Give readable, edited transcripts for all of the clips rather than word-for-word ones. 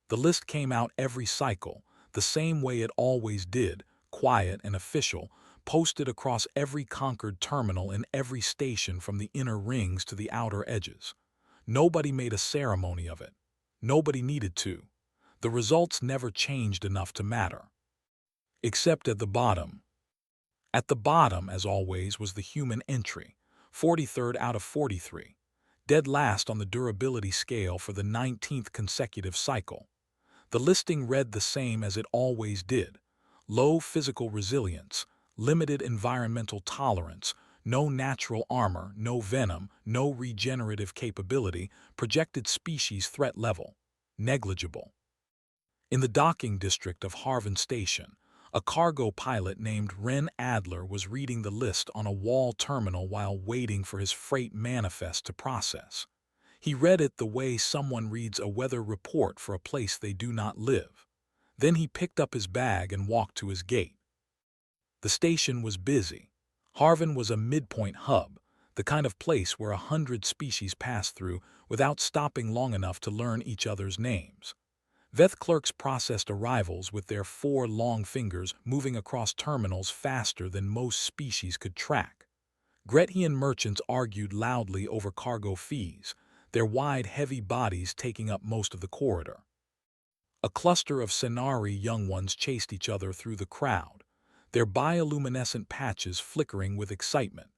The list came out every cycle, the same way it always did, quiet and official, posted across every conquered terminal in every station from the inner rings to the outer edges. Nobody made a ceremony of it. Nobody needed to. The results never changed enough to matter. Except at the bottom. At the bottom, as always, was the human entry, 43rd out of 43, dead last on the durability scale for the 19th consecutive cycle. The listing read the same as it always did: low physical resilience, limited environmental tolerance, no natural armor, no venom, no regenerative capability, projected species threat level, negligible. In the docking district of Harvin Station, a cargo pilot named Ren Adler was reading the list on a wall terminal while waiting for his freight manifest to process. He read it the way someone reads a weather report for a place they do not live. Then he picked up his bag and walked to his gate. The station was busy. Harvin was a midpoint hub, the kind of place where 100 species pass through without stopping long enough to learn each other's names. Veth clerks processed arrivals with their 4 long fingers, moving across terminals faster than most species could track. Grethian merchants argued loudly over cargo fees, their wide, heavy bodies taking up most of the corridor. A cluster of Cenari young ones chased each other through the crowd, their bioluminescent patches flickering with excitement,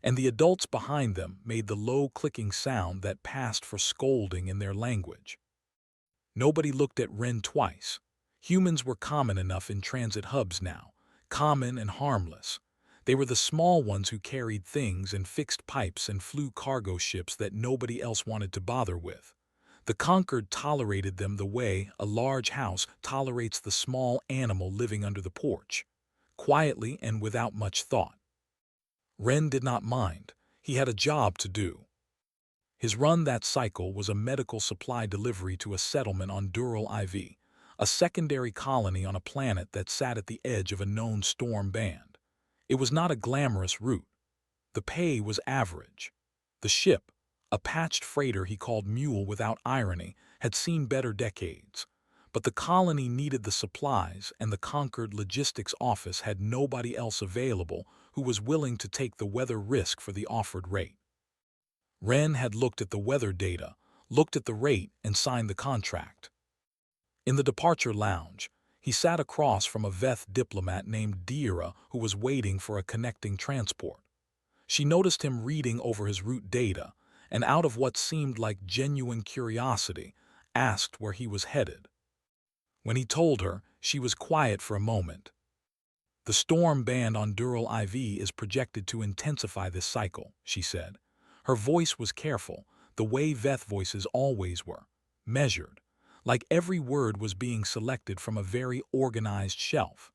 and the adults behind them made the low clicking sound that passed for scolding in their language. Nobody looked at Ren twice. Humans were common enough in transit hubs now, common and harmless. They were the small ones who carried things and fixed pipes and flew cargo ships that nobody else wanted to bother with. The conquered tolerated them the way a large house tolerates the small animal living under the porch, quietly and without much thought. Ren did not mind. He had a job to do. His run that cycle was a medical supply delivery to a settlement on Dural IV, a secondary colony on a planet that sat at the edge of a known storm band. It was not a glamorous route. The pay was average. The ship, a patched freighter he called Mule without irony, had seen better decades. But the colony needed the supplies, and the conquered logistics office had nobody else available who was willing to take the weather risk for the offered rate. Ren had looked at the weather data, looked at the rate, and signed the contract. In the departure lounge, he sat across from a Veth diplomat named Dira who was waiting for a connecting transport. She noticed him reading over his route data, and out of what seemed like genuine curiosity, asked where he was headed. When he told her, she was quiet for a moment. The storm band on Dural IV is projected to intensify this cycle, she said. Her voice was careful, the way Veth voices always were, measured, like every word was being selected from a very organized shelf.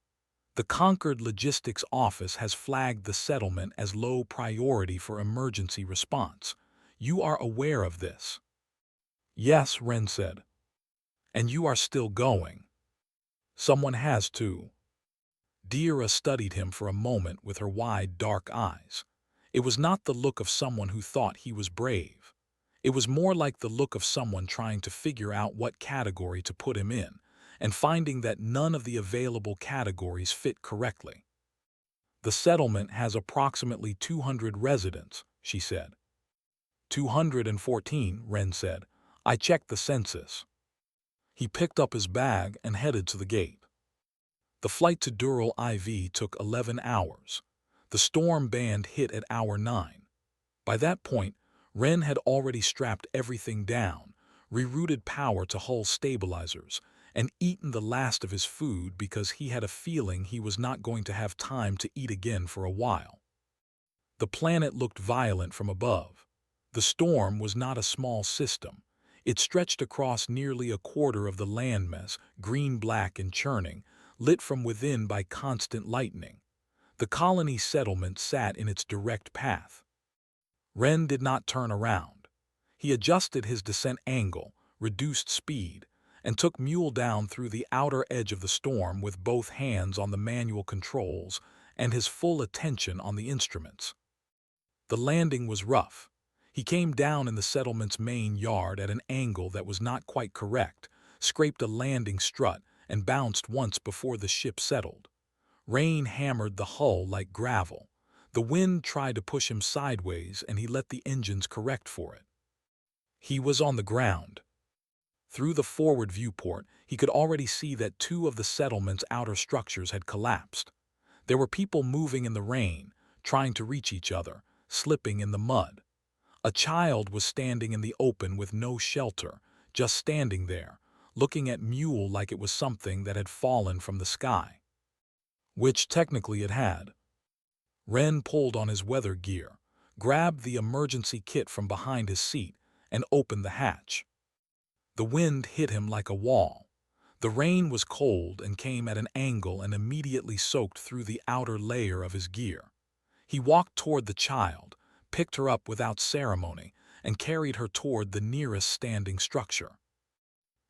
The conquered logistics office has flagged the settlement as low priority for emergency response. You are aware of this? Yes, Ren said. And you are still going. Someone has to. Dira studied him for a moment with her wide, dark eyes. It was not the look of someone who thought he was brave. It was more like the look of someone trying to figure out what category to put him in, and finding that none of the available categories fit correctly. The settlement has approximately 200 residents, she said. 214, Ren said. I checked the census. He picked up his bag and headed to the gate. The flight to Dural IV took 11 hours. The storm band hit at hour 9. By that point, Ren had already strapped everything down, rerouted power to hull stabilizers, and eaten the last of his food because he had a feeling he was not going to have time to eat again for a while. The planet looked violent from above. The storm was not a small system. It stretched across nearly a quarter of the landmass, green-black and churning, lit from within by constant lightning. The colony settlement sat in its direct path. Ren did not turn around. He adjusted his descent angle, reduced speed, and took Mule down through the outer edge of the storm with both hands on the manual controls and his full attention on the instruments. The landing was rough. He came down in the settlement's main yard at an angle that was not quite correct, scraped a landing strut, and bounced once before the ship settled. Rain hammered the hull like gravel. The wind tried to push him sideways, and he let the engines correct for it. He was on the ground. Through the forward viewport, he could already see that two of the settlement's outer structures had collapsed. There were people moving in the rain, trying to reach each other, slipping in the mud. A child was standing in the open with no shelter, just standing there, looking at Mule like it was something that had fallen from the sky. Which technically it had. Ren pulled on his weather gear, grabbed the emergency kit from behind his seat, and opened the hatch. The wind hit him like a wall. The rain was cold and came at an angle and immediately soaked through the outer layer of his gear. He walked toward the child, picked her up without ceremony, and carried her toward the nearest standing structure.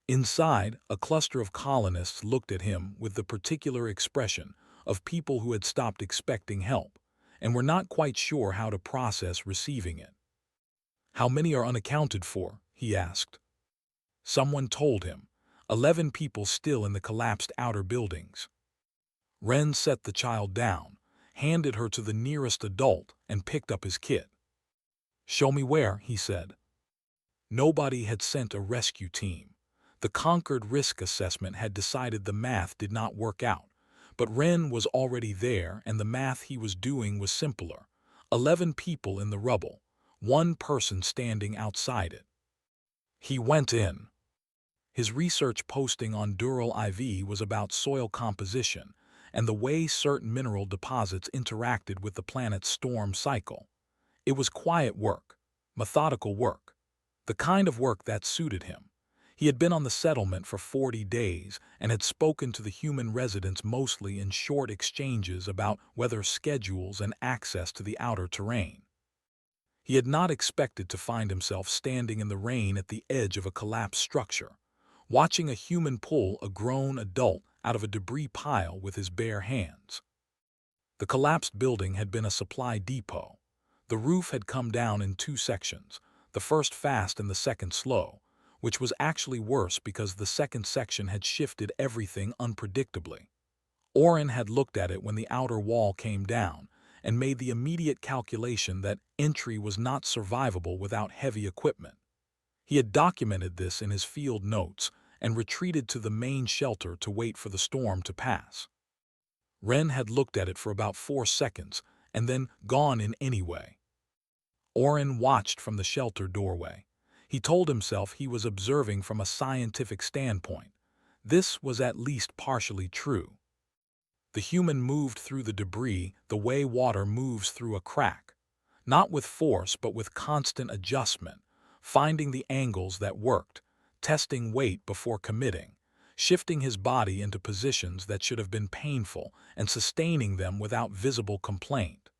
Inside, a cluster of colonists looked at him with the particular expression of people who had stopped expecting help and were not quite sure how to process receiving it. "How many are unaccounted for?" he asked. Someone told him, 11 people still in the collapsed outer buildings. Ren set the child down, handed her to the nearest adult, and picked up his kit. "Show me where," he said. Nobody had sent a rescue team. The Concord risk assessment had decided the math did not work out, but Ren was already there and the math he was doing was simpler. 11 people in the rubble, one person standing outside it. He went in. His research posting on Dural IV was about soil composition and the way certain mineral deposits interacted with the planet's storm cycle. It was quiet work, methodical work, the kind of work that suited him. He had been on the settlement for 40 days and had spoken to the human residents mostly in short exchanges about weather schedules and access to the outer terrain. He had not expected to find himself standing in the rain at the edge of a collapsed structure, watching a human pull a grown adult out of a debris pile with his bare hands. The collapsed building had been a supply depot. The roof had come down in 2 sections, the first fast and the second slow, which was actually worse because the second section had shifted everything unpredictably. Oren had looked at it when the outer wall came down and made the immediate calculation that entry was not survivable without heavy equipment. He had documented this in his field notes and retreated to the main shelter to wait for the storm to pass. Ren had looked at it for about 4 seconds and then gone in anyway. Oren watched from the shelter doorway. He told himself he was observing from a scientific standpoint. This was at least partially true. The human moved through the debris the way water moves through a crack, not with force but with constant adjustment, finding the angles that worked, testing weight before committing, shifting his body into positions that should have been painful and sustaining them without visible complaint.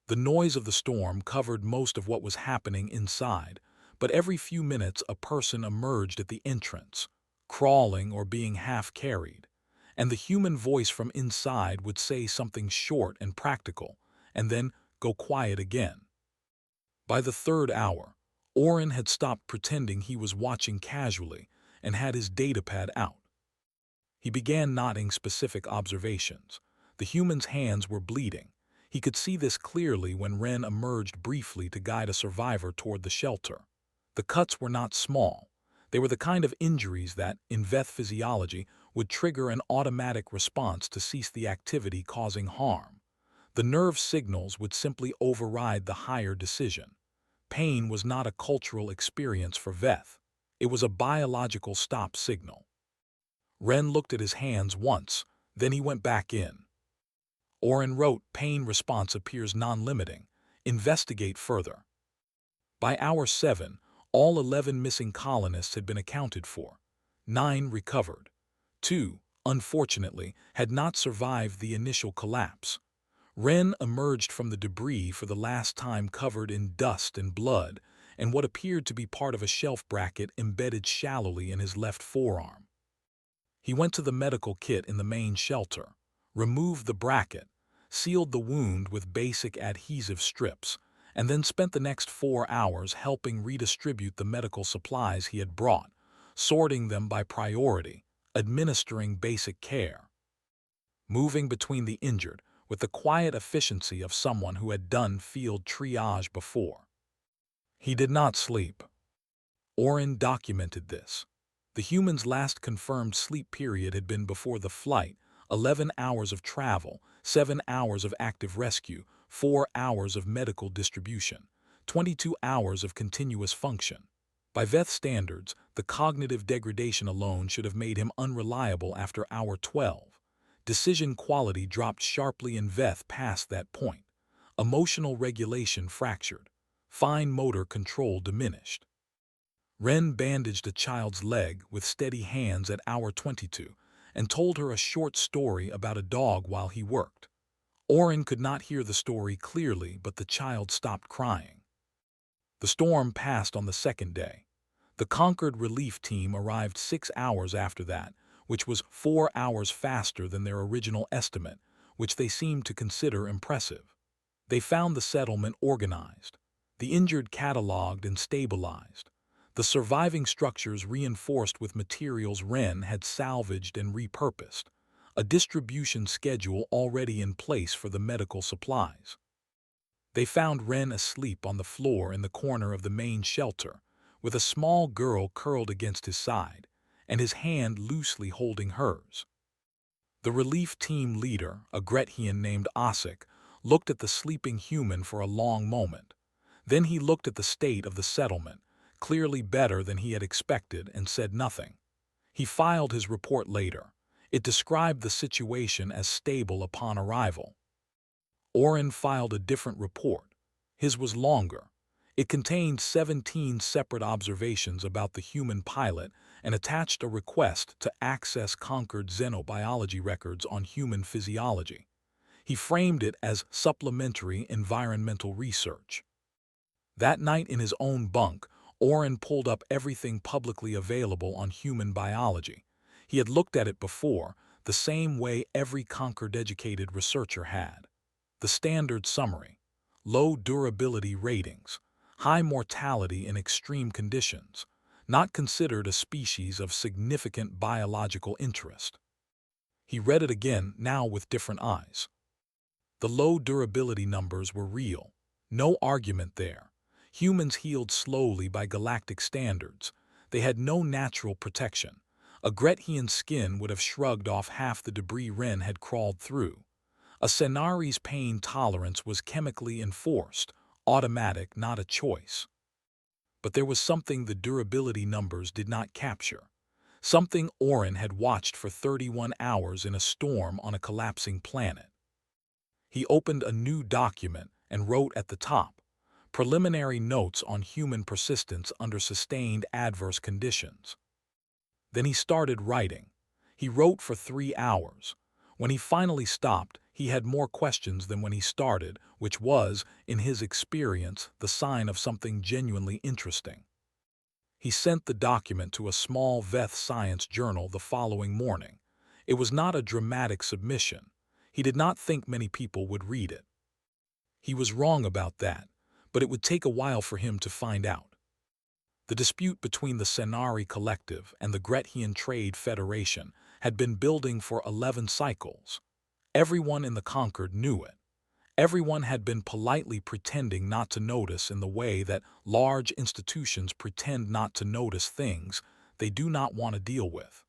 The noise of the storm covered most of what was happening inside, but every few minutes a person emerged at the entrance, crawling or being half-carried, and the human voice from inside would say something short and practical, and then go quiet again. By the 3rd hour, Oren had stopped pretending he was watching casually and had his datapad out. He began noting specific observations. The human's hands were bleeding. He could see this clearly when Ren emerged briefly to guide a survivor toward the shelter. The cuts were not small. They were the kind of injuries that, in Veth physiology, would trigger an automatic response to cease the activity causing harm. The nerve signals would simply override the higher decision. Pain was not a cultural experience for Veth. It was a biological stop signal. Ren looked at his hands once, then he went back in. Oren wrote, "Pain response appears non-limiting. Investigate further." By hour 7, all 11 missing colonists had been accounted for. 9 recovered. 2, unfortunately, had not survived the initial collapse. Ren emerged from the debris for the last time covered in dust and blood, and what appeared to be part of a shelf bracket embedded shallowly in his left forearm. He went to the medical kit in the main shelter, removed the bracket, sealed the wound with basic adhesive strips, and then spent the next 4 hours helping redistribute the medical supplies he had brought, sorting them by priority, administering basic care, moving between the injured with the quiet efficiency of someone who had done field triage before. He did not sleep. Oren documented this. The human's last confirmed sleep period had been before the flight, 11 hours of travel, 7 hours of active rescue, 4 hours of medical distribution, 22 hours of continuous function. By Veth standards, the cognitive degradation alone should have made him unreliable after hour 12. Decision quality dropped sharply in Veth past that point. Emotional regulation fractured. Fine motor control diminished. Ren bandaged a child's leg with steady hands at hour 22 and told her a short story about a dog while he worked. Oren could not hear the story clearly, but the child stopped crying. The storm passed on the second day. The Concord relief team arrived 6 hours after that, which was 4 hours faster than their original estimate, which they seemed to consider impressive. They found the settlement organized, the injured cataloged and stabilized, the surviving structures reinforced with materials Ren had salvaged and repurposed, a distribution schedule already in place for the medical supplies. They found Ren asleep on the floor in the corner of the main shelter, with a small girl curled against his side, and his hand loosely holding hers. The relief team leader, a Grethian named Osik, looked at the sleeping human for a long moment. Then he looked at the state of the settlement, clearly better than he had expected, and said nothing. He filed his report later. It described the situation as stable upon arrival. Oren filed a different report. His was longer. It contained 17 separate observations about the human pilot and attached a request to access Concord xenobiology records on human physiology. He framed it as supplementary environmental research. That night in his own bunk, Oren pulled up everything publicly available on human biology. He had looked at it before, the same way every Concord-educated researcher had. The standard summary: low durability ratings, high mortality in extreme conditions, not considered a species of significant biological interest. He read it again, now with different eyes. The low durability numbers were real. No argument there. Humans healed slowly by galactic standards. They had no natural protection. A Grethian skin would have shrugged off half the debris Ren had crawled through. A Cenari's pain tolerance was chemically enforced, automatic, not a choice. But there was something the durability numbers did not capture. Something Oren had watched for 31 hours in a storm on a collapsing planet. He opened a new document and wrote at the top, preliminary notes on human persistence under sustained adverse conditions. Then he started writing. He wrote for 3 hours. When he finally stopped, he had more questions than when he started, which was, in his experience, the sign of something genuinely interesting. He sent the document to a small Veth science journal the following morning. It was not a dramatic submission. He did not think many people would read it. He was wrong about that, but it would take a while for him to find out. The dispute between the Cenari Collective and the Grethian Trade Federation had been building for 11 cycles. Everyone in the Concord knew it. Everyone had been politely pretending not to notice in the way that large institutions pretend not to notice things they do not want to deal with.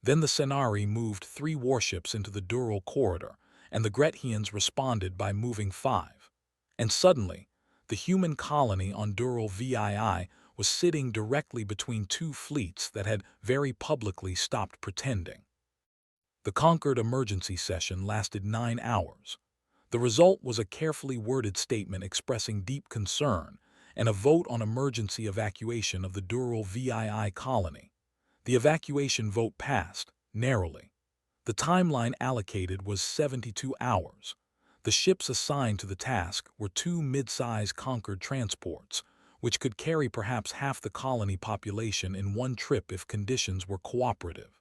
Then the Cenari moved 3 warships into the Dural corridor, and the Grethians responded by moving 5. And suddenly, the human colony on Dural VII was sitting directly between 2 fleets that had very publicly stopped pretending. The Concord emergency session lasted 9 hours. The result was a carefully worded statement expressing deep concern and a vote on emergency evacuation of the Dural VII colony. The evacuation vote passed, narrowly. The timeline allocated was 72 hours. The ships assigned to the task were 2 mid-size Concord transports, which could carry perhaps half the colony population in one trip if conditions were cooperative.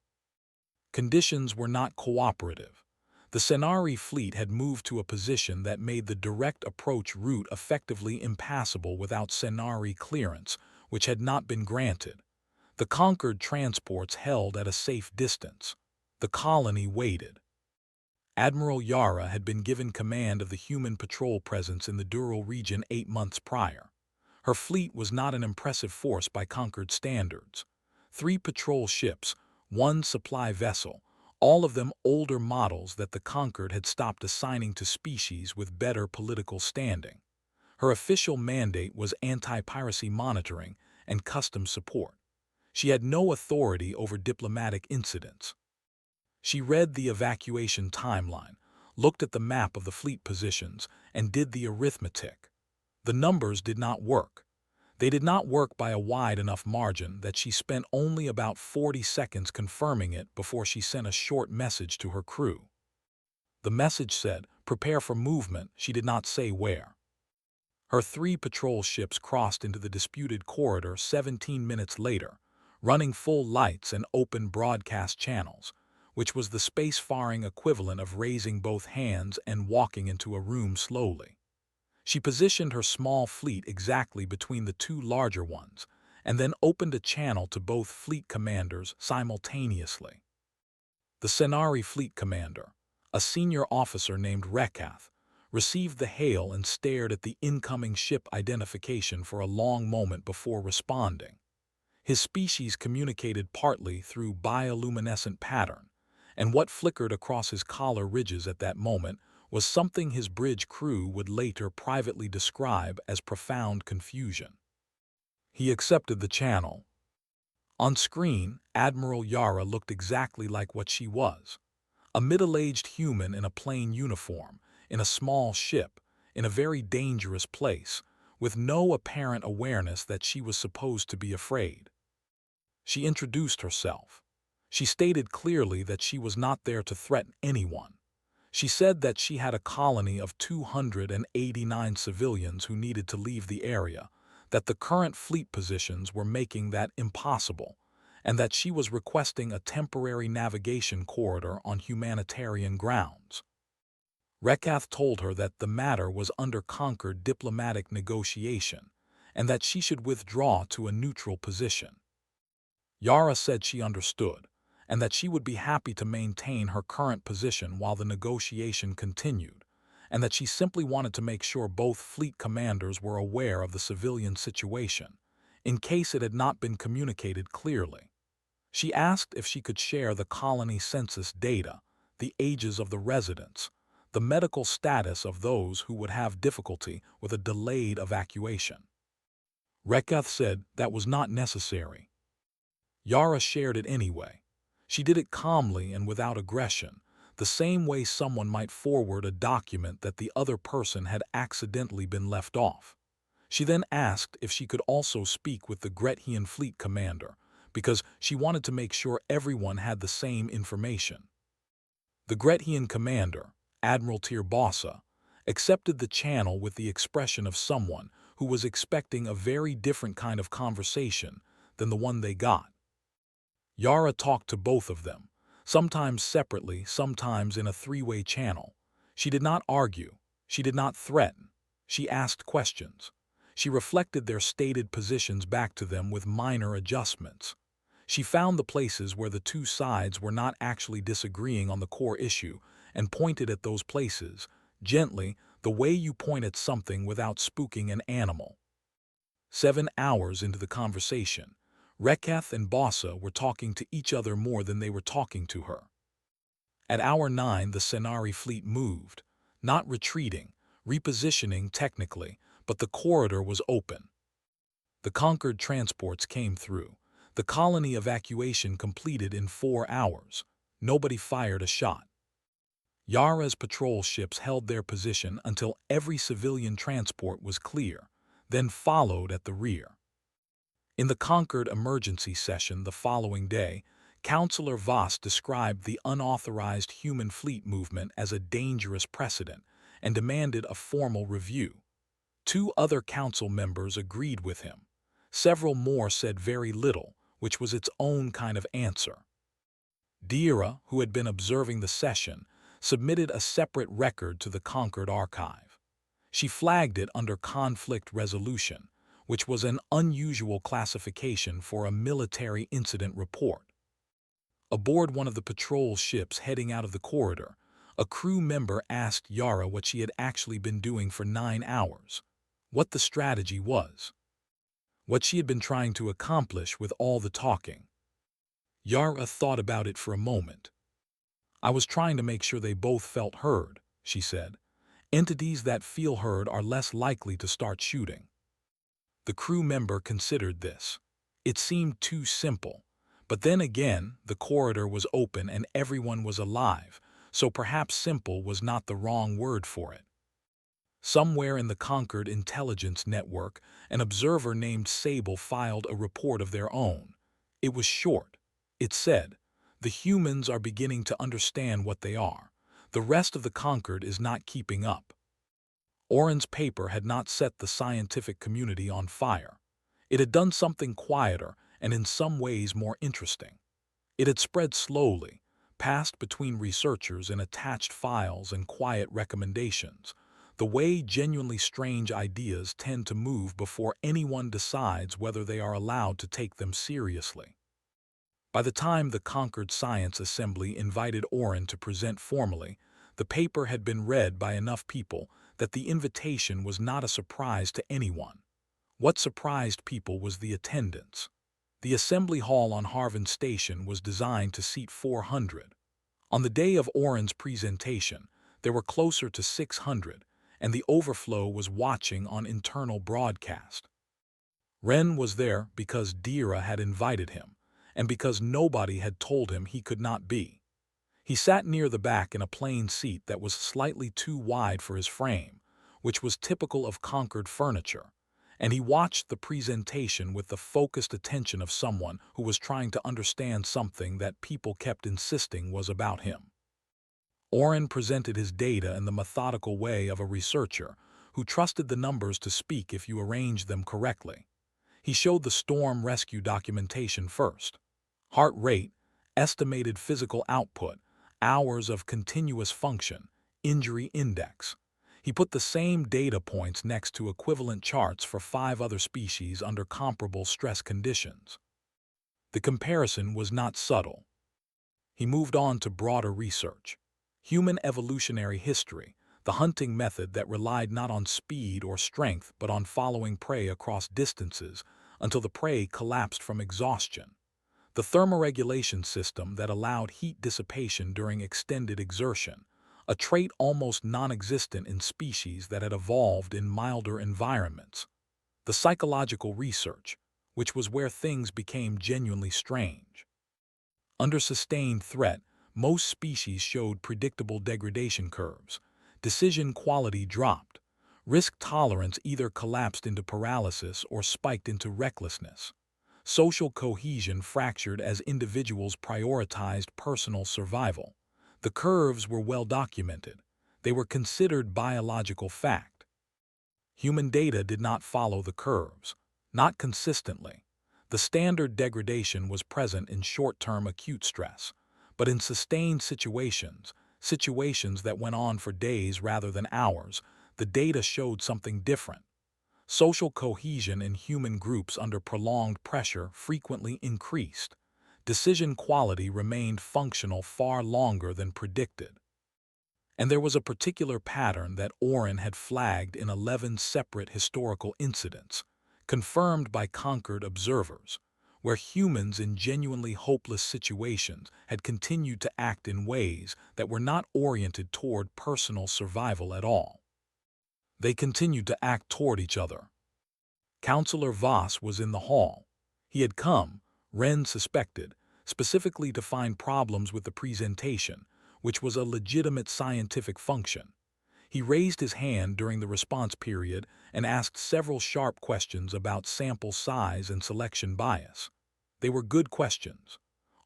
Conditions were not cooperative. The Cenari fleet had moved to a position that made the direct approach route effectively impassable without Cenari clearance, which had not been granted. The conquered transports held at a safe distance. The colony waited. Admiral Yara had been given command of the human patrol presence in the Dural region 8 months prior. Her fleet was not an impressive force by conquered standards. 3 patrol ships, 1 supply vessel, all of them older models that the conquered had stopped assigning to species with better political standing. Her official mandate was anti-piracy monitoring and customs support. She had no authority over diplomatic incidents. She read the evacuation timeline, looked at the map of the fleet positions, and did the arithmetic. The numbers did not work. They did not work by a wide enough margin that she spent only about 40 seconds confirming it before she sent a short message to her crew. The message said, "Prepare for movement." She did not say where. Her 3 patrol ships crossed into the disputed corridor 17 minutes later, running full lights and open broadcast channels, which was the spacefaring equivalent of raising both hands and walking into a room slowly. She positioned her small fleet exactly between the 2 larger ones, and then opened a channel to both fleet commanders simultaneously. The Senari fleet commander, a senior officer named Rekath, received the hail and stared at the incoming ship identification for a long moment before responding. His species communicated partly through bioluminescent pattern, and what flickered across his collar ridges at that moment was something his bridge crew would later privately describe as profound confusion. He accepted the channel. On screen, Admiral Yara looked exactly like what she was, a middle-aged human in a plain uniform, in a small ship, in a very dangerous place, with no apparent awareness that she was supposed to be afraid. She introduced herself. She stated clearly that she was not there to threaten anyone. She said that she had a colony of 289 civilians who needed to leave the area, that the current fleet positions were making that impossible, and that she was requesting a temporary navigation corridor on humanitarian grounds. Rekath told her that the matter was under conquered diplomatic negotiation, and that she should withdraw to a neutral position. Yara said she understood, and that she would be happy to maintain her current position while the negotiation continued, and that she simply wanted to make sure both fleet commanders were aware of the civilian situation, in case it had not been communicated clearly. She asked if she could share the colony census data, the ages of the residents, the medical status of those who would have difficulty with a delayed evacuation. Rekath said that was not necessary. Yara shared it anyway. She did it calmly and without aggression, the same way someone might forward a document that the other person had accidentally been left off. She then asked if she could also speak with the Grethian fleet commander, because she wanted to make sure everyone had the same information. The Grethian commander, Admiral Tirbossa, accepted the channel with the expression of someone who was expecting a very different kind of conversation than the one they got. Yara talked to both of them, sometimes separately, sometimes in a 3-way channel. She did not argue. She did not threaten. She asked questions. She reflected their stated positions back to them with minor adjustments. She found the places where the 2 sides were not actually disagreeing on the core issue and pointed at those places, gently, the way you point at something without spooking an animal. 7 hours into the conversation, Rekath and Bossa were talking to each other more than they were talking to her. At hour 9, the Senari fleet moved, not retreating, repositioning technically, but the corridor was open. The conquered transports came through. The colony evacuation completed in 4 hours. Nobody fired a shot. Yara's patrol ships held their position until every civilian transport was clear, then followed at the rear. In the Concord emergency session the following day, Councillor Voss described the unauthorized human fleet movement as a dangerous precedent and demanded a formal review. 2 other council members agreed with him. Several more said very little, which was its own kind of answer. Dira, who had been observing the session, submitted a separate record to the Concord archive. She flagged it under conflict resolution, which was an unusual classification for a military incident report. Aboard one of the patrol ships heading out of the corridor, a crew member asked Yara what she had actually been doing for 9 hours, what the strategy was, what she had been trying to accomplish with all the talking. Yara thought about it for a moment. "I was trying to make sure they both felt heard," she said. "Entities that feel heard are less likely to start shooting." The crew member considered this. It seemed too simple. But then again, the corridor was open and everyone was alive, so perhaps simple was not the wrong word for it. Somewhere in the Concord intelligence network, an observer named Sable filed a report of their own. It was short. It said, "The humans are beginning to understand what they are. The rest of the Concord is not keeping up." Oren's paper had not set the scientific community on fire. It had done something quieter and in some ways more interesting. It had spread slowly, passed between researchers in attached files and quiet recommendations, the way genuinely strange ideas tend to move before anyone decides whether they are allowed to take them seriously. By the time the Concord Science Assembly invited Oren to present formally, the paper had been read by enough people that the invitation was not a surprise to anyone. What surprised people was the attendance. The assembly hall on Harvin Station was designed to seat 400. On the day of Oren's presentation, there were closer to 600, and the overflow was watching on internal broadcast. Ren was there because Dira had invited him, and because nobody had told him he could not be. He sat near the back in a plain seat that was slightly too wide for his frame, which was typical of Concord furniture, and he watched the presentation with the focused attention of someone who was trying to understand something that people kept insisting was about him. Oren presented his data in the methodical way of a researcher who trusted the numbers to speak if you arranged them correctly. He showed the storm rescue documentation first. Heart rate, estimated physical output, hours of continuous function, injury index. He put the same data points next to equivalent charts for 5 other species under comparable stress conditions. The comparison was not subtle. He moved on to broader research. Human evolutionary history, the hunting method that relied not on speed or strength but on following prey across distances until the prey collapsed from exhaustion. The thermoregulation system that allowed heat dissipation during extended exertion, a trait almost non-existent in species that had evolved in milder environments. The psychological research, which was where things became genuinely strange. Under sustained threat, most species showed predictable degradation curves. Decision quality dropped. Risk tolerance either collapsed into paralysis or spiked into recklessness. Social cohesion fractured as individuals prioritized personal survival. The curves were well documented. They were considered biological fact. Human data did not follow the curves, not consistently. The standard degradation was present in short-term acute stress, but in sustained situations, situations that went on for days rather than hours, the data showed something different. Social cohesion in human groups under prolonged pressure frequently increased. Decision quality remained functional far longer than predicted. And there was a particular pattern that Oren had flagged in 11 separate historical incidents, confirmed by Concord observers, where humans in genuinely hopeless situations had continued to act in ways that were not oriented toward personal survival at all. They continued to act toward each other. Counselor Voss was in the hall. He had come, Ren suspected, specifically to find problems with the presentation, which was a legitimate scientific function. He raised his hand during the response period and asked several sharp questions about sample size and selection bias. They were good questions.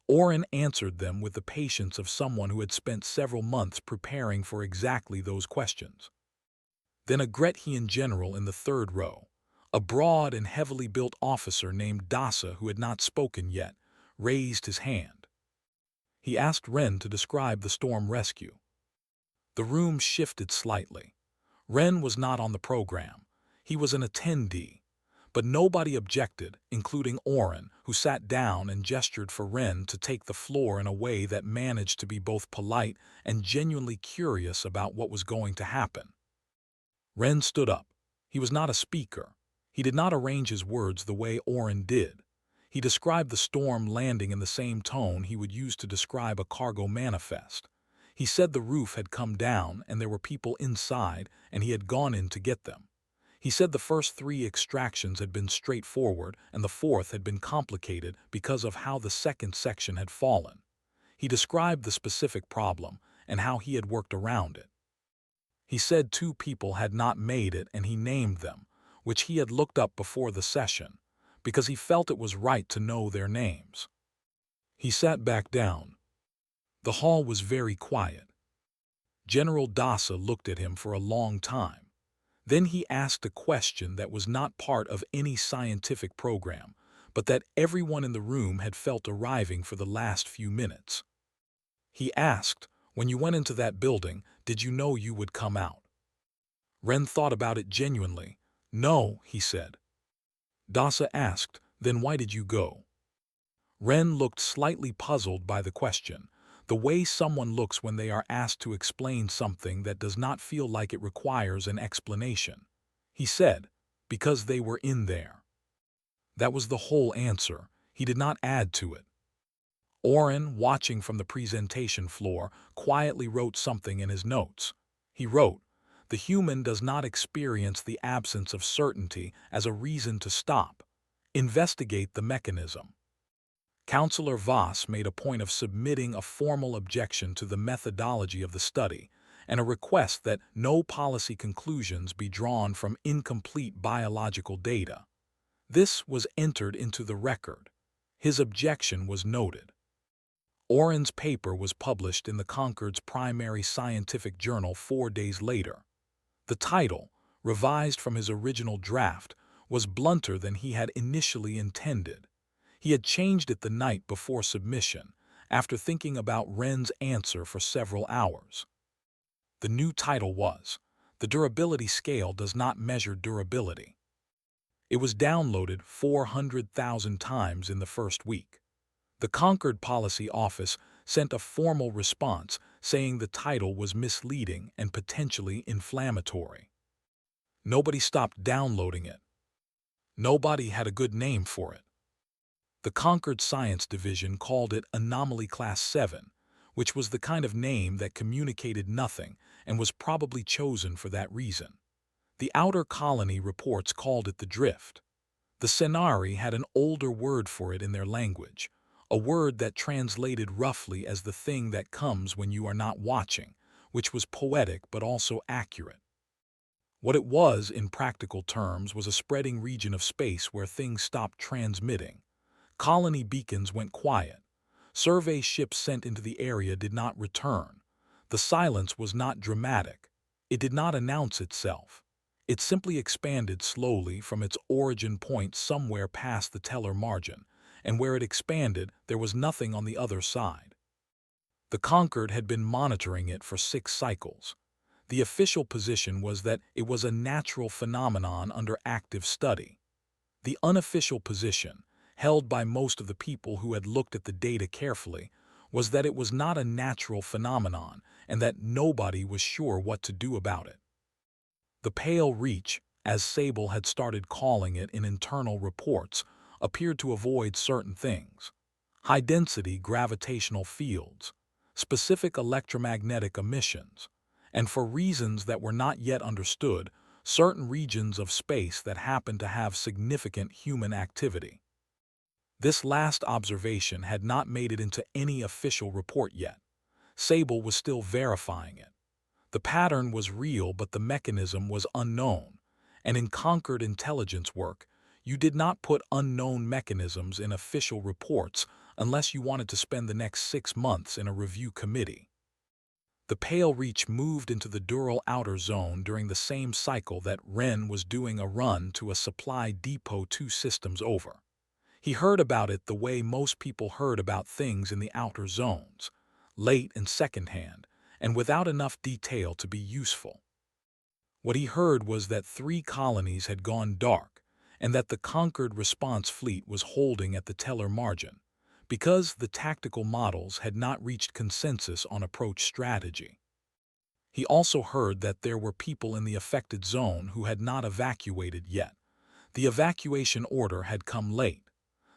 Oren answered them with the patience of someone who had spent several months preparing for exactly those questions. Then a Grethian general in the third row, a broad and heavily built officer named Dasa who had not spoken yet, raised his hand. He asked Ren to describe the storm rescue. The room shifted slightly. Ren was not on the program. He was an attendee. But nobody objected, including Oren, who sat down and gestured for Ren to take the floor in a way that managed to be both polite and genuinely curious about what was going to happen. Ren stood up. He was not a speaker. He did not arrange his words the way Oren did. He described the storm landing in the same tone he would use to describe a cargo manifest. He said the roof had come down and there were people inside and he had gone in to get them. He said the first 3 extractions had been straightforward and the fourth had been complicated because of how the second section had fallen. He described the specific problem and how he had worked around it. He said 2 people had not made it and he named them, which he had looked up before the session, because he felt it was right to know their names. He sat back down. The hall was very quiet. General Dasa looked at him for a long time. Then he asked a question that was not part of any scientific program, but that everyone in the room had felt arriving for the last few minutes. He asked, "When you went into that building, did you know you would come out?" Ren thought about it genuinely. "No," he said. Dasa asked, "Then why did you go?" Ren looked slightly puzzled by the question, the way someone looks when they are asked to explain something that does not feel like it requires an explanation. He said, "Because they were in there." That was the whole answer. He did not add to it. Oren, watching from the presentation floor, quietly wrote something in his notes. He wrote, "The human does not experience the absence of certainty as a reason to stop. Investigate the mechanism." Counselor Voss made a point of submitting a formal objection to the methodology of the study and a request that no policy conclusions be drawn from incomplete biological data. This was entered into the record. His objection was noted. Oren's paper was published in the Concord's primary scientific journal 4 days later. The title, revised from his original draft, was blunter than he had initially intended. He had changed it the night before submission, after thinking about Ren's answer for several hours. The new title was, "The Durability Scale Does Not Measure Durability." It was downloaded 400,000 times in the first week. The Concord Policy Office sent a formal response saying the title was misleading and potentially inflammatory. Nobody stopped downloading it. Nobody had a good name for it. The Concord Science Division called it Anomaly Class 7, which was the kind of name that communicated nothing and was probably chosen for that reason. The Outer Colony reports called it the Drift. The Senari had an older word for it in their language, a word that translated roughly as the thing that comes when you are not watching, which was poetic but also accurate. What it was, in practical terms, was a spreading region of space where things stopped transmitting. Colony beacons went quiet. Survey ships sent into the area did not return. The silence was not dramatic. It did not announce itself. It simply expanded slowly from its origin point somewhere past the teller margin, and where it expanded, there was nothing on the other side. The Concord had been monitoring it for 6 cycles. The official position was that it was a natural phenomenon under active study. The unofficial position, held by most of the people who had looked at the data carefully, was that it was not a natural phenomenon and that nobody was sure what to do about it. The pale reach, as Sable had started calling it in internal reports, appeared to avoid certain things: high-density gravitational fields, specific electromagnetic emissions, and for reasons that were not yet understood, certain regions of space that happened to have significant human activity. This last observation had not made it into any official report yet. Sable was still verifying it. The pattern was real, but the mechanism was unknown, and in Concord intelligence work, you did not put unknown mechanisms in official reports unless you wanted to spend the next 6 months in a review committee. The pale reach moved into the Dural outer zone during the same cycle that Ren was doing a run to a supply depot 2 systems over. He heard about it the way most people heard about things in the outer zones, late and secondhand, and without enough detail to be useful. What he heard was that 3 colonies had gone dark, and that the conquered response fleet was holding at the teller margin, because the tactical models had not reached consensus on approach strategy. He also heard that there were people in the affected zone who had not evacuated yet. The evacuation order had come late.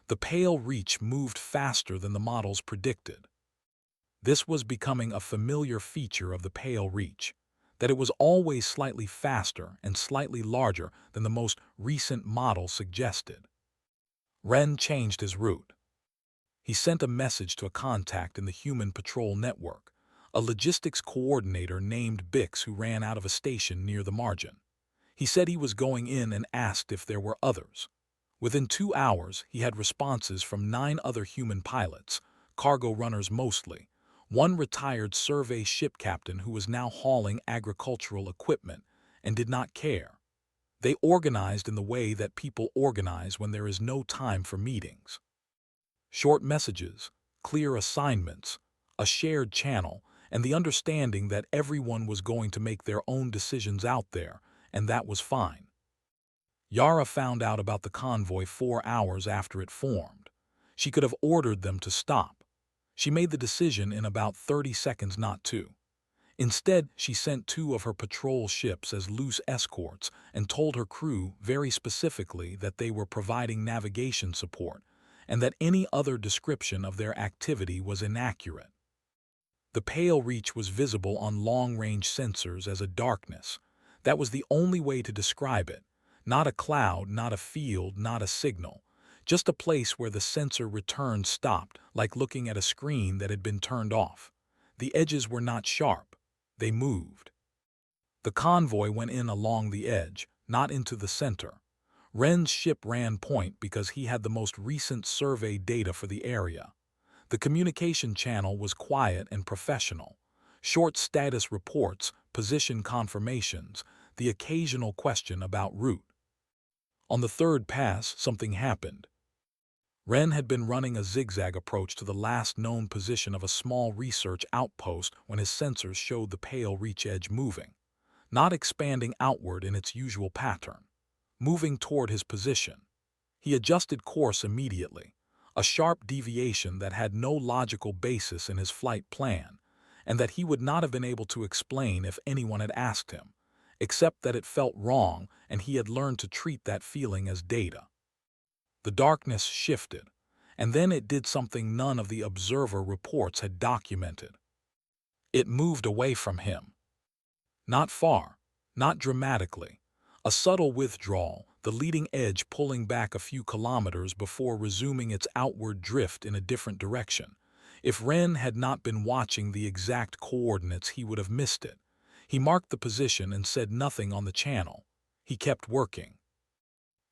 The pale reach moved faster than the models predicted. This was becoming a familiar feature of the pale reach, that it was always slightly faster and slightly larger than the most recent model suggested. Ren changed his route. He sent a message to a contact in the Human Patrol Network, a logistics coordinator named Bix who ran out of a station near the margin. He said he was going in and asked if there were others. Within 2 hours, he had responses from 9 other human pilots, cargo runners mostly, one retired survey ship captain who was now hauling agricultural equipment and did not care. They organized in the way that people organize when there is no time for meetings. Short messages, clear assignments, a shared channel, and the understanding that everyone was going to make their own decisions out there, and that was fine. Yara found out about the convoy 4 hours after it formed. She could have ordered them to stop. She made the decision in about 30 seconds not to. Instead, she sent 2 of her patrol ships as loose escorts and told her crew very specifically that they were providing navigation support and that any other description of their activity was inaccurate. The pale reach was visible on long-range sensors as a darkness. That was the only way to describe it. Not a cloud, not a field, not a signal. Just a place where the sensor return stopped, like looking at a screen that had been turned off. The edges were not sharp. They moved. The convoy went in along the edge, not into the center. Ren's ship ran point because he had the most recent survey data for the area. The communication channel was quiet and professional. Short status reports, position confirmations, the occasional question about route. On the 3rd pass, something happened. Ren had been running a zigzag approach to the last known position of a small research outpost when his sensors showed the pale reach edge moving, not expanding outward in its usual pattern, moving toward his position. He adjusted course immediately, a sharp deviation that had no logical basis in his flight plan, and that he would not have been able to explain if anyone had asked him, except that it felt wrong and he had learned to treat that feeling as data. The darkness shifted, and then it did something none of the observer reports had documented. It moved away from him. Not far, not dramatically. A subtle withdrawal, the leading edge pulling back a few kilometers before resuming its outward drift in a different direction. If Ren had not been watching the exact coordinates, he would have missed it. He marked the position and said nothing on the channel. He kept working.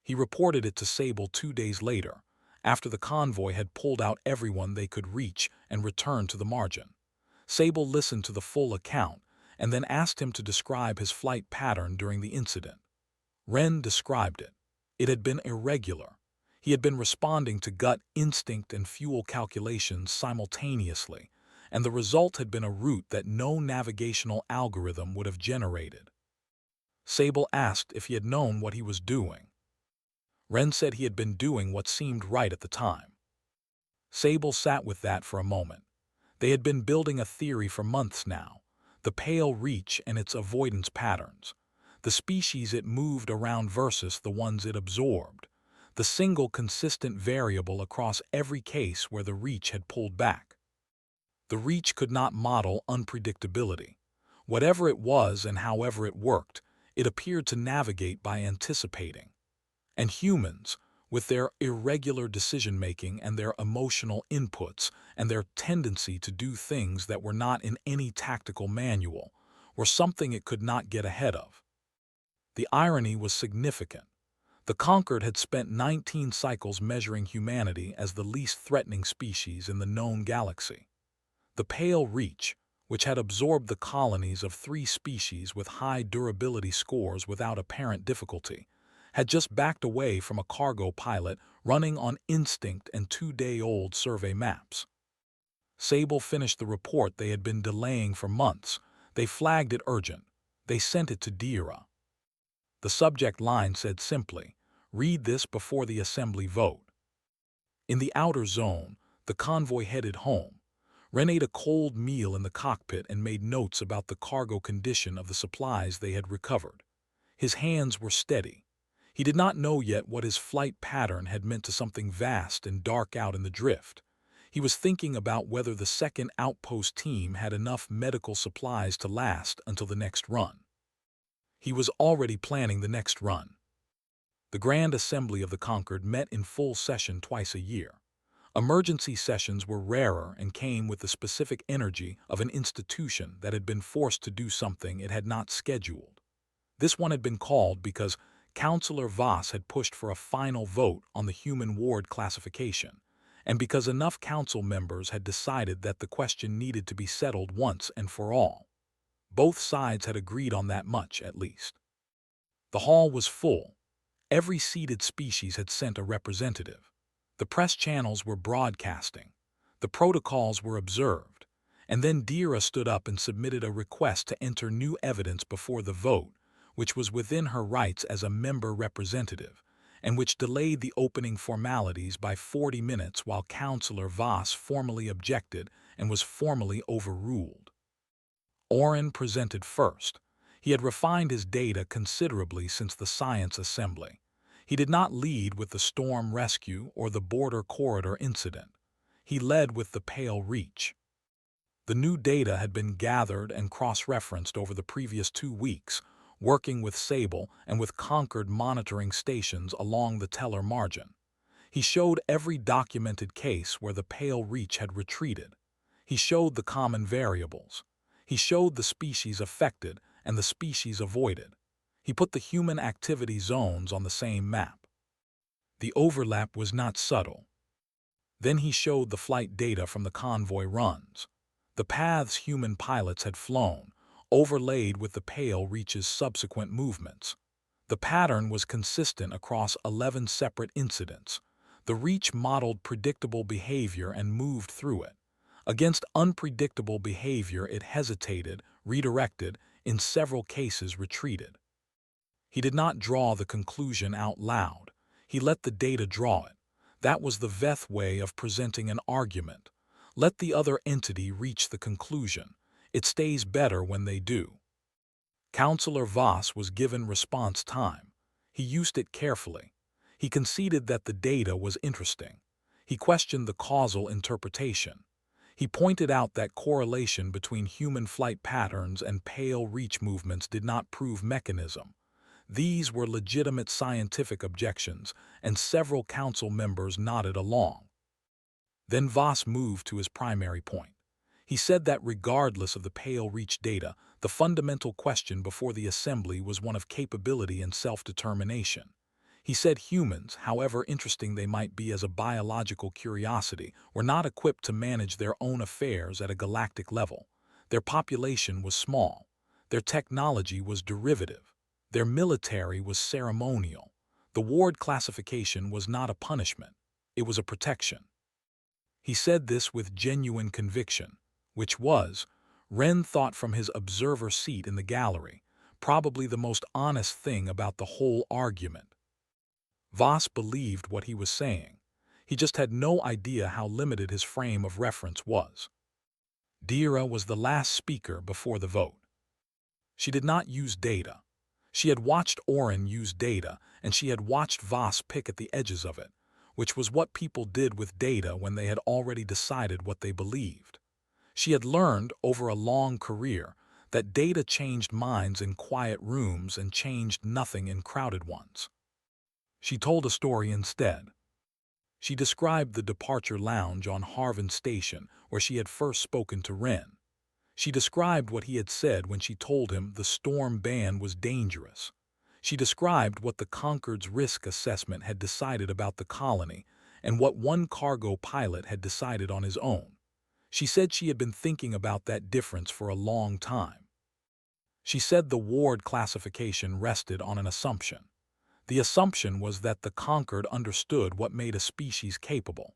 He reported it to Sable 2 days later, after the convoy had pulled out everyone they could reach and returned to the margin. Sable listened to the full account and then asked him to describe his flight pattern during the incident. Ren described it. It had been irregular. He had been responding to gut instinct and fuel calculations simultaneously, and the result had been a route that no navigational algorithm would have generated. Sable asked if he had known what he was doing. Ren said he had been doing what seemed right at the time. Sable sat with that for a moment. They had been building a theory for months now, the pale reach and its avoidance patterns, the species it moved around versus the ones it absorbed, the single consistent variable across every case where the reach had pulled back. The reach could not model unpredictability. Whatever it was and however it worked, it appeared to navigate by anticipating. And humans, with their irregular decision-making and their emotional inputs and their tendency to do things that were not in any tactical manual, were something it could not get ahead of. The irony was significant. The Conquered had spent 19 cycles measuring humanity as the least threatening species in the known galaxy. The Pale Reach, which had absorbed the colonies of 3 species with high durability scores without apparent difficulty, had just backed away from a cargo pilot running on instinct and 2-day-old survey maps. Sable finished the report they had been delaying for months. They flagged it urgent. They sent it to Dira. The subject line said simply, Read this before the assembly vote. In the outer zone, the convoy headed home. Ren ate a cold meal in the cockpit and made notes about the cargo condition of the supplies they had recovered. His hands were steady. He did not know yet what his flight pattern had meant to something vast and dark out in the drift. He was thinking about whether the second outpost team had enough medical supplies to last until the next run. He was already planning the next run. The Grand Assembly of the Conquered met in full session twice a year. Emergency sessions were rarer and came with the specific energy of an institution that had been forced to do something it had not scheduled. This one had been called because Councillor Voss had pushed for a final vote on the human ward classification, and because enough council members had decided that the question needed to be settled once and for all. Both sides had agreed on that much, at least. The hall was full. Every seated species had sent a representative. The press channels were broadcasting. The protocols were observed. And then Dira stood up and submitted a request to enter new evidence before the vote, which was within her rights as a member representative, and which delayed the opening formalities by 40 minutes while Councillor Voss formally objected and was formally overruled. Oren presented first. He had refined his data considerably since the Science Assembly. He did not lead with the storm rescue or the border corridor incident. He led with the Pale Reach. The new data had been gathered and cross-referenced over the previous 2 weeks, working with Sable and with Conquered monitoring stations along the Teller margin. He showed every documented case where the Pale Reach had retreated. He showed the common variables. He showed the species affected and the species avoided. He put the human activity zones on the same map. The overlap was not subtle. Then he showed the flight data from the convoy runs. The paths human pilots had flown, overlaid with the Pale Reach's subsequent movements. The pattern was consistent across 11 separate incidents. The Reach modeled predictable behavior and moved through it. Against unpredictable behavior, it hesitated, redirected, in several cases retreated. He did not draw the conclusion out loud. He let the data draw it. That was the Veth way of presenting an argument. Let the other entity reach the conclusion. It stays better when they do. Councillor Voss was given response time. He used it carefully. He conceded that the data was interesting. He questioned the causal interpretation. He pointed out that correlation between human flight patterns and Pale Reach movements did not prove mechanism. These were legitimate scientific objections, and several council members nodded along. Then Voss moved to his primary point. He said that regardless of the Pale Reach data, the fundamental question before the assembly was one of capability and self-determination. He said humans, however interesting they might be as a biological curiosity, were not equipped to manage their own affairs at a galactic level. Their population was small. Their technology was derivative. Their military was ceremonial. The ward classification was not a punishment. It was a protection. He said this with genuine conviction, which was, Ren thought from his observer seat in the gallery, probably the most honest thing about the whole argument. Voss believed what he was saying. He just had no idea how limited his frame of reference was. Dira was the last speaker before the vote. She did not use data. She had watched Oren use data, and she had watched Voss pick at the edges of it, which was what people did with data when they had already decided what they believed. She had learned, over a long career, that data changed minds in quiet rooms and changed nothing in crowded ones. She told a story instead. She described the departure lounge on Harvin Station where she had first spoken to Ren. She described what he had said when she told him the storm ban was dangerous. She described what the Concord's risk assessment had decided about the colony and what one cargo pilot had decided on his own. She said she had been thinking about that difference for a long time. She said the ward classification rested on an assumption. The assumption was that the Conquered understood what made a species capable,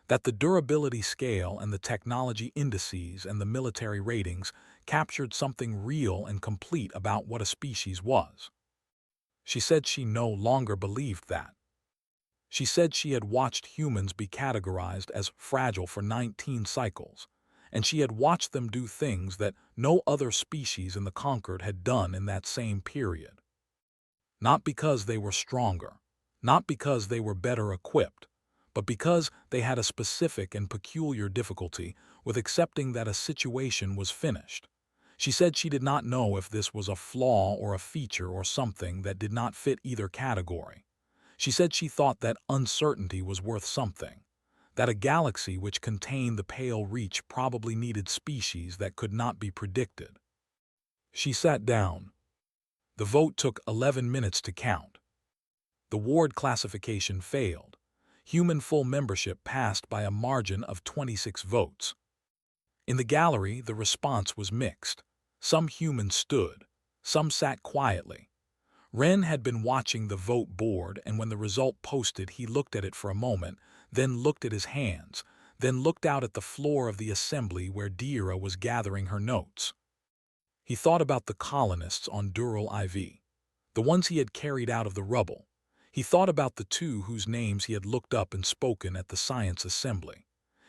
that the durability scale and the technology indices and the military ratings captured something real and complete about what a species was. She said she no longer believed that. She said she had watched humans be categorized as fragile for 19 cycles, and she had watched them do things that no other species in the conquered had done in that same period. Not because they were stronger, not because they were better equipped, but because they had a specific and peculiar difficulty with accepting that a situation was finished. She said she did not know if this was a flaw or a feature or something that did not fit either category. She said she thought that uncertainty was worth something, that a galaxy which contained the pale reach probably needed species that could not be predicted. She sat down. The vote took 11 minutes to count. The ward classification failed. Human full membership passed by a margin of 26 votes. In the gallery, the response was mixed. Some humans stood, some sat quietly. Ren had been watching the vote board, and when the result posted, he looked at it for a moment, then looked at his hands, then looked out at the floor of the assembly where Dira was gathering her notes. He thought about the colonists on Dural IV, the ones he had carried out of the rubble. He thought about the two whose names he had looked up and spoken at the science assembly.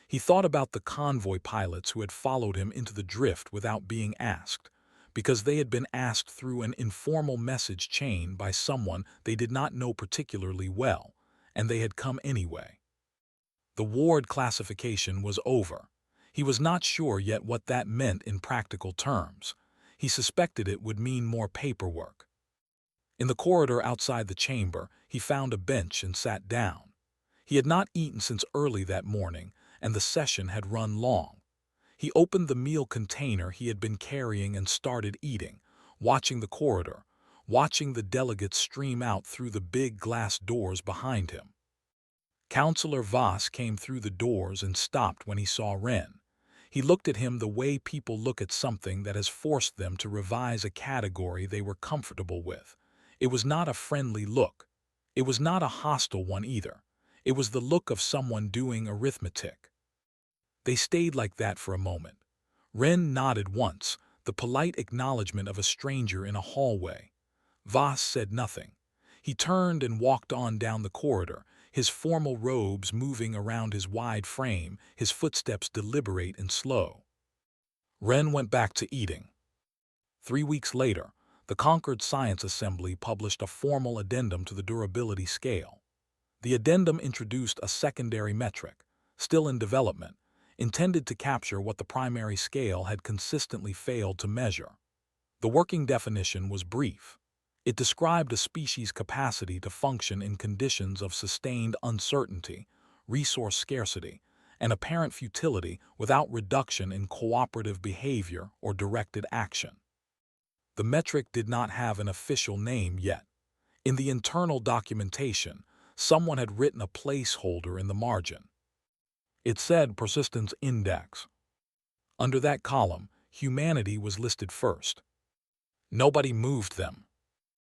He thought about the convoy pilots who had followed him into the drift without being asked, because they had been asked through an informal message chain by someone they did not know particularly well, and they had come anyway. The ward classification was over. He was not sure yet what that meant in practical terms. He suspected it would mean more paperwork. In the corridor outside the chamber, he found a bench and sat down. He had not eaten since early that morning, and the session had run long. He opened the meal container he had been carrying and started eating, watching the corridor, watching the delegates stream out through the big glass doors behind him. Counselor Voss came through the doors and stopped when he saw Ren. He looked at him the way people look at something that has forced them to revise a category they were comfortable with. It was not a friendly look. It was not a hostile one either. It was the look of someone doing arithmetic. They stayed like that for a moment. Ren nodded once, the polite acknowledgement of a stranger in a hallway. Voss said nothing. He turned and walked on down the corridor, his formal robes moving around his wide frame, his footsteps deliberate and slow. Ren went back to eating. 3 weeks later, the Concord Science Assembly published a formal addendum to the durability scale. The addendum introduced a secondary metric, still in development, intended to capture what the primary scale had consistently failed to measure. The working definition was brief. It described a species' capacity to function in conditions of sustained uncertainty, resource scarcity, and apparent futility without reduction in cooperative behavior or directed action. The metric did not have an official name yet. In the internal documentation, someone had written a placeholder in the margin. It said Persistence Index. Under that column, humanity was listed first. Nobody moved them.